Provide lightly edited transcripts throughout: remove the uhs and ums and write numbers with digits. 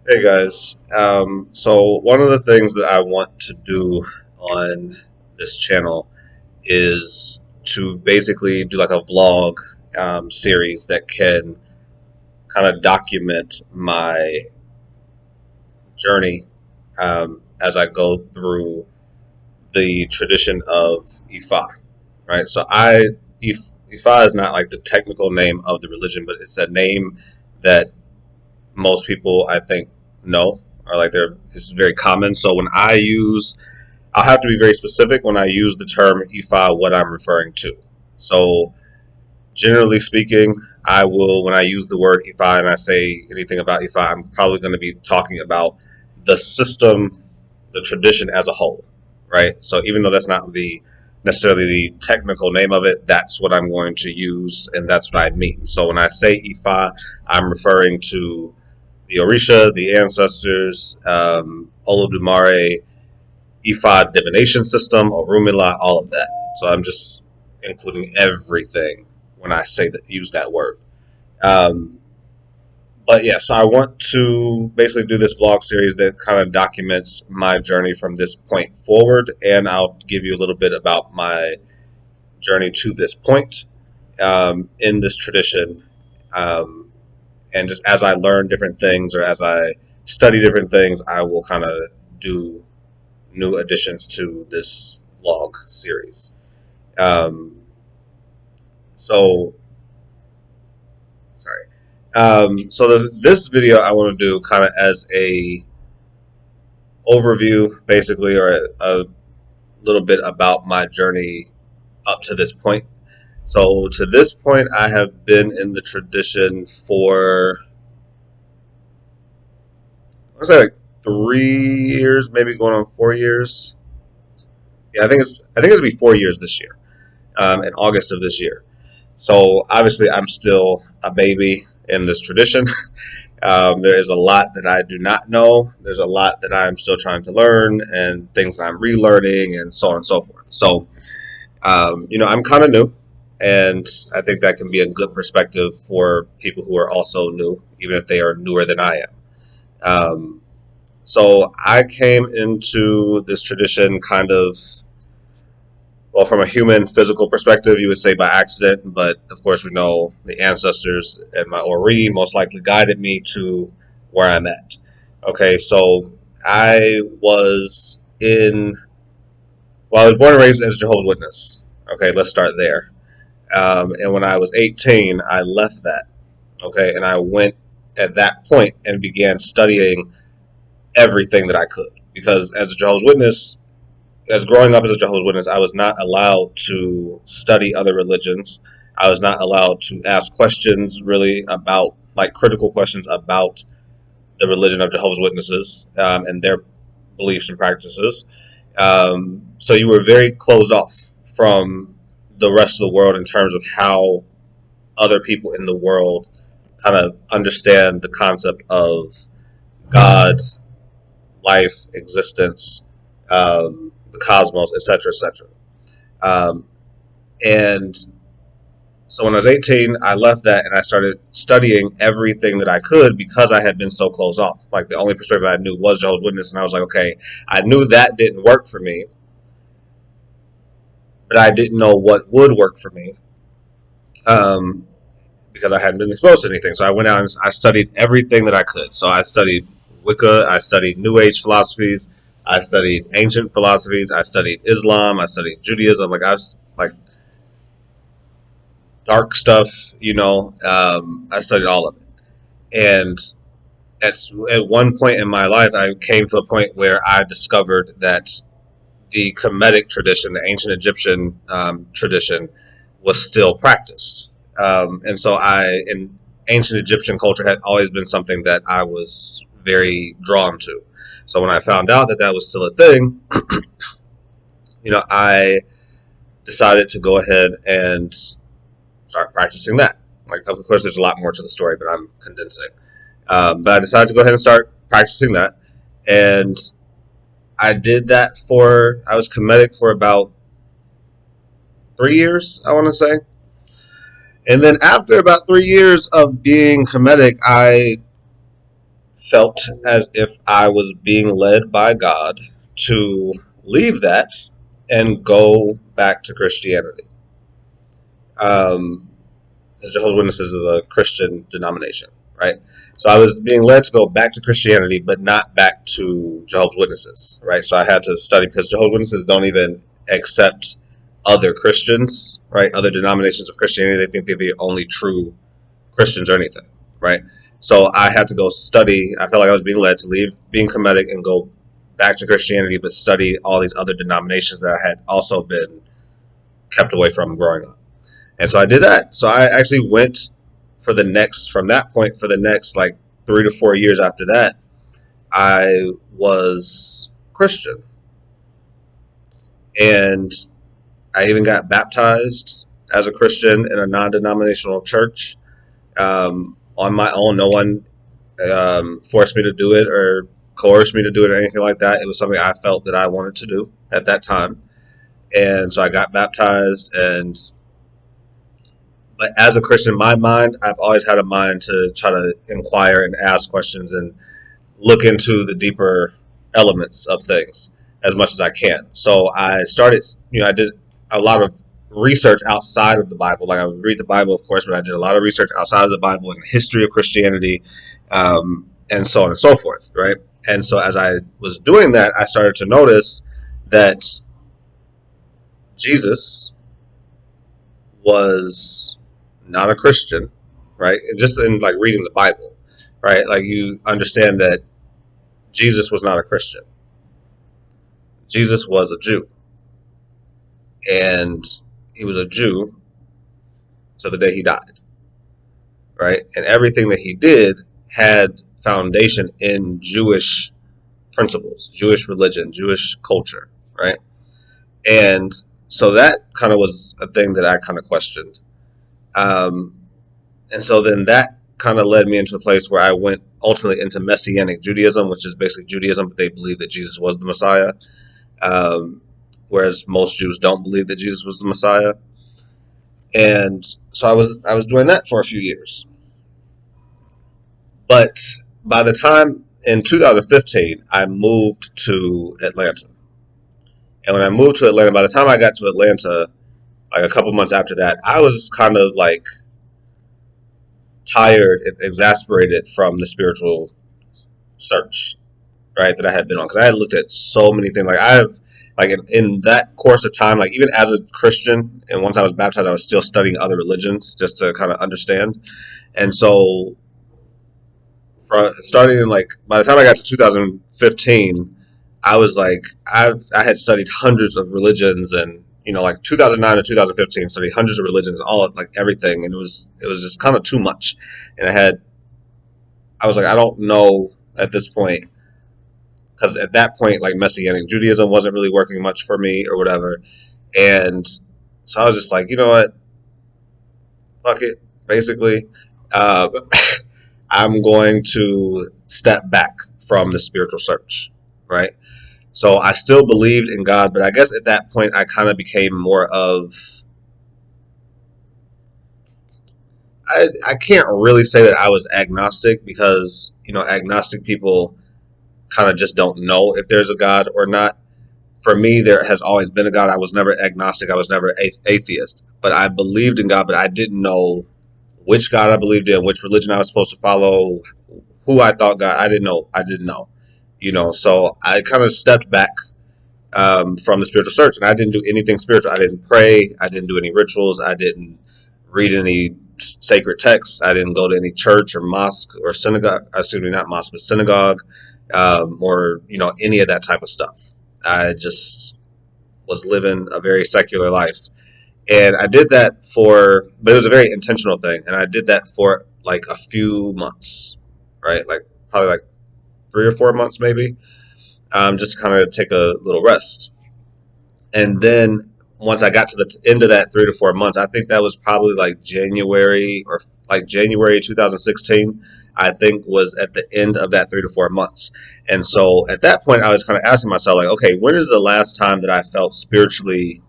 Hey guys, so one of the things that I want to do on this channel is to basically do like a vlog series that can kind of document my journey as I go through the tradition of Ifa, right? Ifa is not like the technical name of the religion, but it's a name that most people I think know, or like it's very common. So I'll have to be very specific when I use the term Ifa, what I'm referring to. So generally speaking, I will, when I use the word Ifa and I say anything about Ifa, I'm probably going to be talking about the system, the tradition as a whole, right? So even though that's not the necessarily the technical name of it, that's what I'm going to use and that's what I mean. So when I say Ifa, I'm referring to the Orisha, the ancestors, Olodumare, Ifa divination system, Orumila, all of that. So I'm just including everything when I say that use that word. Um, but yeah, so I want to basically do this vlog series that kind of documents my journey from this point forward, and I'll give you a little bit about my journey to this point in this tradition. Um, and just as I learn different things or as I study different things, I will kind of do new additions to this vlog series. Um, so sorry. This video I want to do kind of as a overview, basically, or a little bit about my journey up to this point. So to this point, I have been in the tradition for I would say like 3 years, maybe going on 4 years. Yeah, I think it'll be 4 years this year, in August of this year. So obviously, I'm still a baby in this tradition. There is a lot that I do not know. There's a lot that I'm still trying to learn, and things that I'm relearning, and so on and so forth. So, I'm kind of new, and I think that can be a good perspective for people who are also new, even if they are newer than I am. Um, so I came into this tradition kind of, well, from a human physical perspective, you would say by accident, but of course we know the ancestors and my Ori most likely guided me to where I'm at. Okay, so I was in, well, I was born and raised as a Jehovah's Witness. Okay, let's start there. And when I was 18, I left that. Okay, and I went at that point and began studying everything that I could. Because as a Jehovah's Witness, as growing up as a Jehovah's Witness, I was not allowed to study other religions. I was not allowed to ask questions really about, like, critical questions about the religion of Jehovah's Witnesses and their beliefs and practices. So you were very closed off from the rest of the world in terms of how other people in the world kind of understand the concept of God, life, existence, the cosmos, etc., etc. Um, and so when I was 18, I left that and I started studying everything that I could because I had been so closed off. Like the only perspective I knew was Jehovah's Witness, and I was like, okay, I knew that didn't work for me, but I didn't know what would work for me um, because I hadn't been exposed to anything. So I went out and I studied everything that I could. So I studied Wicca, I studied New Age philosophies, I studied ancient philosophies, I studied Islam, I studied Judaism. Like I was like dark stuff, I studied all of it. And at one point in my life, I came to a point where I discovered that the Kemetic tradition, the ancient Egyptian tradition, was still practiced. And so in ancient Egyptian culture had always been something that I was very drawn to. So when I found out that that was still a thing, I decided to go ahead and start practicing that. Like, of course, there's a lot more to the story, but I'm condensing. But I decided to go ahead and start practicing that. And I did that I was Kemetic for about 3 years, I want to say. And then after about 3 years of being Kemetic, I felt as if I was being led by God to leave that and go back to Christianity. Um, Jehovah's Witnesses is a Christian denomination, right? So I was being led to go back to Christianity, but not back to Jehovah's Witnesses, right? So I had to study because Jehovah's Witnesses don't even accept other Christians, right? Other denominations of Christianity. They think they're the only true Christians or anything, right? So I had to go study. I felt like I was being led to leave being Kemetic and go back to Christianity, but study all these other denominations that I had also been kept away from growing up. And so I did that. So I actually went from that point, for the next like 3 to 4 years after that, I was Christian. And I even got baptized as a Christian in a non denominational church on my own. No one forced me to do it or coerced me to do it or anything like that. It was something I felt that I wanted to do at that time. And so I got baptized. And but as a Christian, my mind, I've always had a mind to try to inquire and ask questions and look into the deeper elements of things as much as I can. So I started, I did a lot of research outside of the Bible. Like I would read the Bible, of course, but I did a lot of research outside of the Bible and the history of Christianity, and so on and so forth, right? And so as I was doing that, I started to notice that Jesus was not a Christian, right? Just in like reading the Bible, right? Like you understand that Jesus was not a Christian. Jesus was a Jew, and he was a Jew to the day he died, right? And everything that he did had foundation in Jewish principles, Jewish religion, Jewish culture, right? And so that kind of was a thing that I kind of questioned. Um, and so then that kind of led me into a place where I went ultimately into Messianic Judaism, which is basically Judaism, but they believe that Jesus was the Messiah. Um, Whereas most Jews don't believe that Jesus was the Messiah. And so I was doing that for a few years. But by the time in 2015, I moved to Atlanta. And when I moved to Atlanta, by the time I got to Atlanta, like a couple months after that, I was kind of like tired and exasperated from the spiritual search, right, that I had been on, because I had looked at so many things. Like I have, like in that course of time, like even as a Christian, and once I was baptized, I was still studying other religions just to kind of understand. And so, starting in like by the time I got to 2015, I was like I had studied hundreds of religions, and like 2009 to 2015, studied hundreds of religions, all like everything, and it was just kind of too much. And I was like, I don't know at this point, because at that point, like Messianic Judaism wasn't really working much for me or whatever. And so I was just like, you know what, fuck it, basically. Uh, I'm going to step back from the spiritual search, right? So I still believed in God, but I guess at that point I kind of became more of, I can't really say that I was agnostic, because agnostic people kind of just don't know if there's a God or not. For me, there has always been a God. I was never agnostic. I was never atheist. But I believed in God, but I didn't know which God I believed in, which religion I was supposed to follow, who I thought God. I didn't know. I didn't know. So I kind of stepped back from the spiritual search, and I didn't do anything spiritual. I didn't pray. I didn't do any rituals. I didn't read any sacred texts. I didn't go to any church or mosque or synagogue. Excuse me, not mosque, but synagogue, or any of that type of stuff. I just was living a very secular life. And I did that but it was a very intentional thing. And I did that for like a few months, right? Like probably like 3 or 4 months maybe, just to kind of take a little rest. And then once I got to the end of that 3 to 4 months, I think that was probably like January 2016, I think was at the end of that 3 to 4 months. And so at that point, I was kind of asking myself, like, okay, when is the last time that I felt spiritually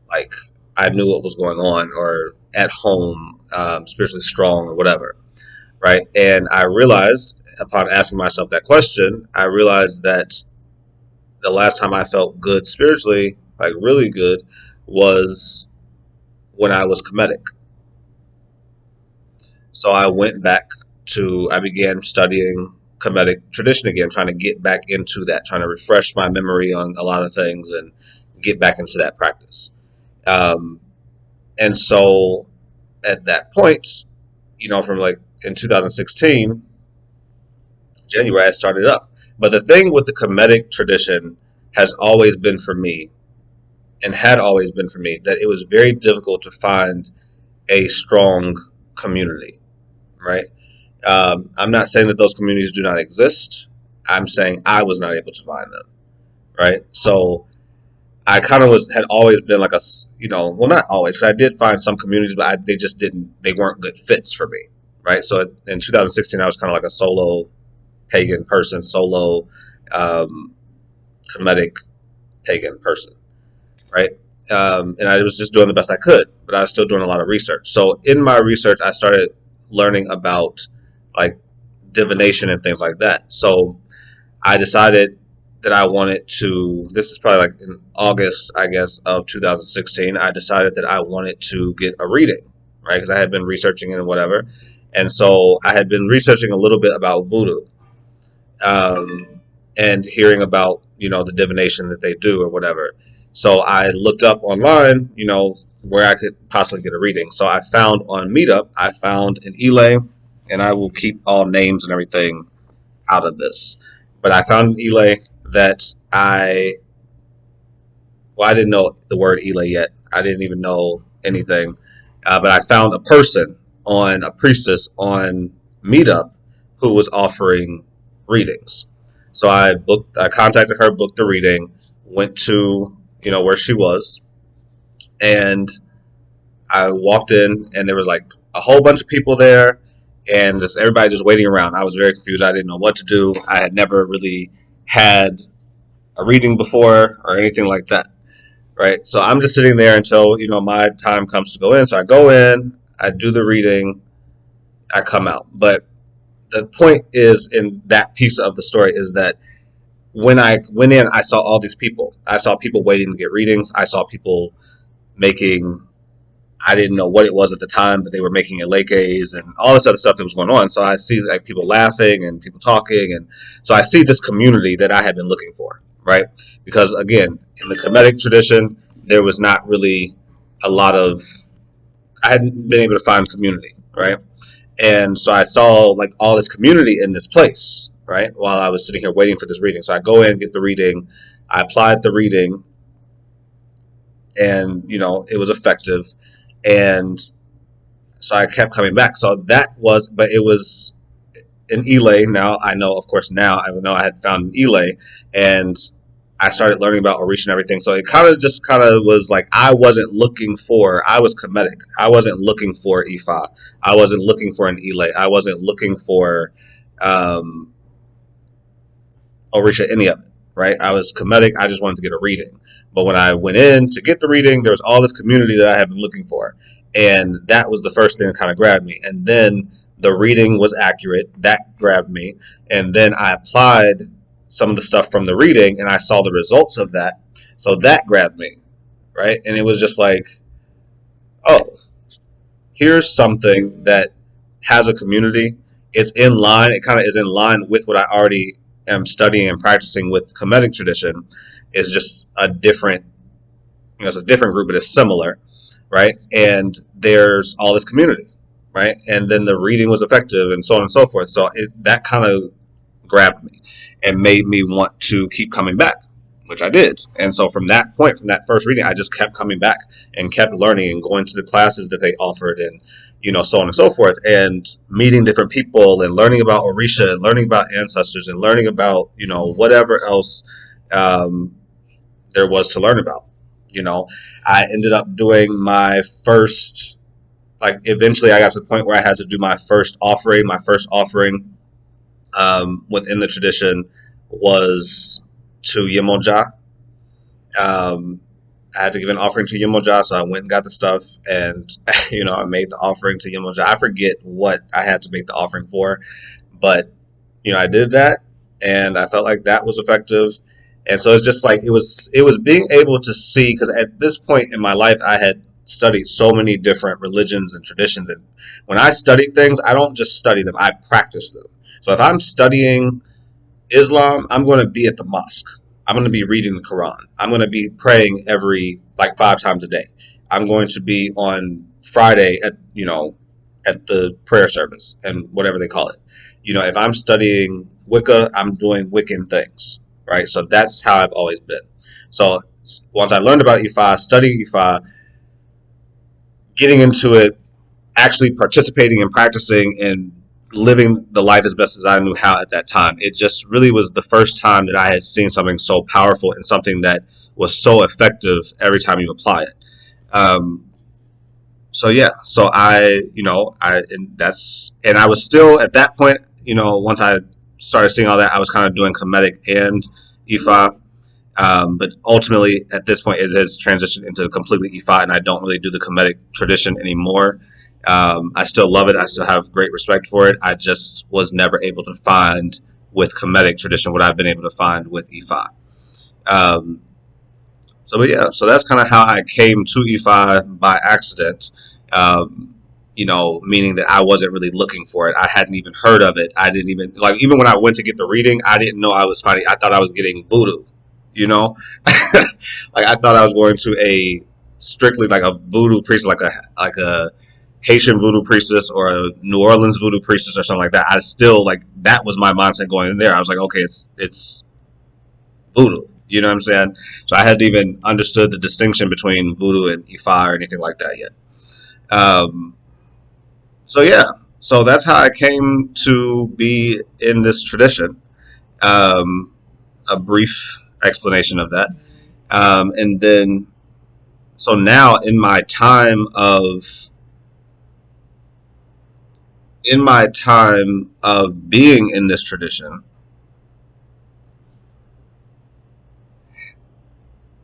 like I knew what was going on, or at home, spiritually strong or whatever, right? And I realized upon asking myself that question, I realized that the last time I felt good spiritually, like really good, was when I was Kemetic. So I began studying Kemetic tradition again, trying to get back into that, trying to refresh my memory on a lot of things and get back into that practice. Um, and so at that point, from like in 2016, January, I started up. But the thing with the Kemetic tradition has always been for me, and had always been for me, that it was very difficult to find a strong community, right? I'm not saying that those communities do not exist. I'm saying I was not able to find them, right? So I kind of had always been like well, not always, because I did find some communities, but they just they weren't good fits for me, right? So in 2016, I was kind of like a solo pagan person, solo um, Kemetic pagan person, right? And I was just doing the best I could, but I was still doing a lot of research. So in my research, I started learning about like divination and things like that. So I decided that I wanted to. This is probably like in August, I guess, of 2016. I decided that I wanted to get a reading, right? Because I had been researching it and whatever, and so I had been researching a little bit about voodoo, and hearing about the divination that they do or whatever. So I looked up online, where I could possibly get a reading. So I found on Meetup, I found an Elay, and I will keep all names and everything out of this. But I found an Elay that I didn't know the word Elay yet. I didn't even know anything. But I found a priestess on Meetup who was offering readings. So I contacted her, booked the reading, went to, where she was, and I walked in, and there was like a whole bunch of people there, and just everybody just waiting around. I was very confused. I didn't know what to do. I had never really had a reading before or anything like that, right? So I'm just sitting there until my time comes to go in. So I go in, I do the reading, I come out. But the point is, in that piece of the story, is that when I went in, I saw all these people. I saw people waiting to get readings. I saw people making. I didn't know what it was at the time, but they were making elekes and all this other stuff that was going on. So I see like people laughing and people talking, and so I see this community that I had been looking for, right? Because again, in the Kemetic tradition, there was not really a lot of. I hadn't been able to find community, right? And so I saw like all this community in this place, right? While I was sitting here waiting for this reading. So I go in, get the reading, I applied the reading, and it was effective. And so I kept coming back. So but it was an Elay. Now I know, of course, now I know I had found an Elay, and I started learning about Orisha and everything. So it kind of was like I was Kemetic. I wasn't looking for Ifa. I wasn't looking for an Elay. I wasn't looking for um, Orisha, any of it, right? I was Kemetic. I just wanted to get a reading. But when I went in to get the reading, there was all this community that I had been looking for. And that was the first thing that kind of grabbed me. And then the reading was accurate. That grabbed me. And then I applied some of the stuff from the reading and I saw the results of that. So that grabbed me, right? And it was just like, oh, here's something that has a community. It's in line. It kind of is in line with what I already am studying and practicing with Kemetic tradition. It's just a different, it's a different group, but it's similar, right? And there's all this community, right? And then the reading was effective, and so on and so forth. So that kind of grabbed me and made me want to keep coming back, which I did. And so from that point, from that first reading, I just kept coming back and kept learning and going to the classes that they offered, and so on and so forth, and meeting different people and learning about Orisha and learning about ancestors and learning about whatever else um, there was to learn about. I ended up doing my first, like, eventually I got to the point where I had to do my first offering. My first offering within the tradition was to Yemoja. Um, I had to give an offering to Yemoja, so I went and got the stuff, and I made the offering to Yemoja. I forget what I had to make the offering for, but I did that, and I felt like that was effective. And so it's just like it was being able to see, because at this point in my life I had studied so many different religions and traditions, and when I study things, I don't just study them, I practice them. So if I'm studying Islam, I'm going to be at the mosque. I'm going to be reading the Quran. I'm going to be praying every like 5 times a day. I'm going to be on Friday at the prayer service and whatever they call it. If I'm studying Wicca, I'm doing Wiccan things, right? So that's how I've always been. So once I learned about Ifa, studying Ifa, getting into it, actually participating and practicing and living the life as best as I knew how at that time. It just really was the first time that I had seen something so powerful and something that was so effective every time you apply it. Um, so yeah, so and I was still at that point, once I started seeing all that, I was kind of doing Kemetic and Ifa. But ultimately, at this point, it has transitioned into completely Ifa, and I don't really do the Kemetic tradition anymore. I still love it. I still have great respect for it. I just was never able to find with Kemetic tradition what I've been able to find with Ifa. Um, but yeah, so that's kind of how I came to Ifa by accident. Meaning that I wasn't really looking for it. I hadn't even heard of it. I didn't even even when I went to get the reading, I didn't know I was finding. I thought I was getting voodoo. You know, like I thought I was going to a strictly like a voodoo priest, like a Haitian voodoo priestess or a New Orleans voodoo priestess or something like that. I still like that was my mindset going in there. I was like, okay, it's voodoo. You know what I'm saying? So I hadn't even understood the distinction between voodoo and Ifa or anything like that yet. Um, so yeah, so that's how I came to be in this tradition. Um, a brief explanation of that, and then so now in my time of being in this tradition,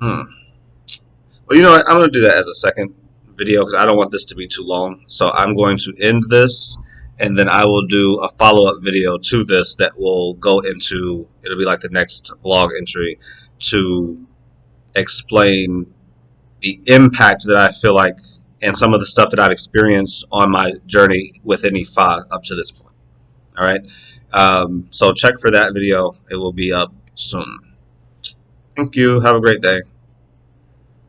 hmm, well, you know what? I'm going to do that as a second video because I don't want this to be too long. So I'm going to end this, and then I will do a follow-up video to this that will go into. It'll be like the next blog entry to explain the impact that I feel like and some of the stuff that I've experienced on my journey within Ifa up to this point. All right. So check for that video. It will be up soon. Thank you. Have a great day.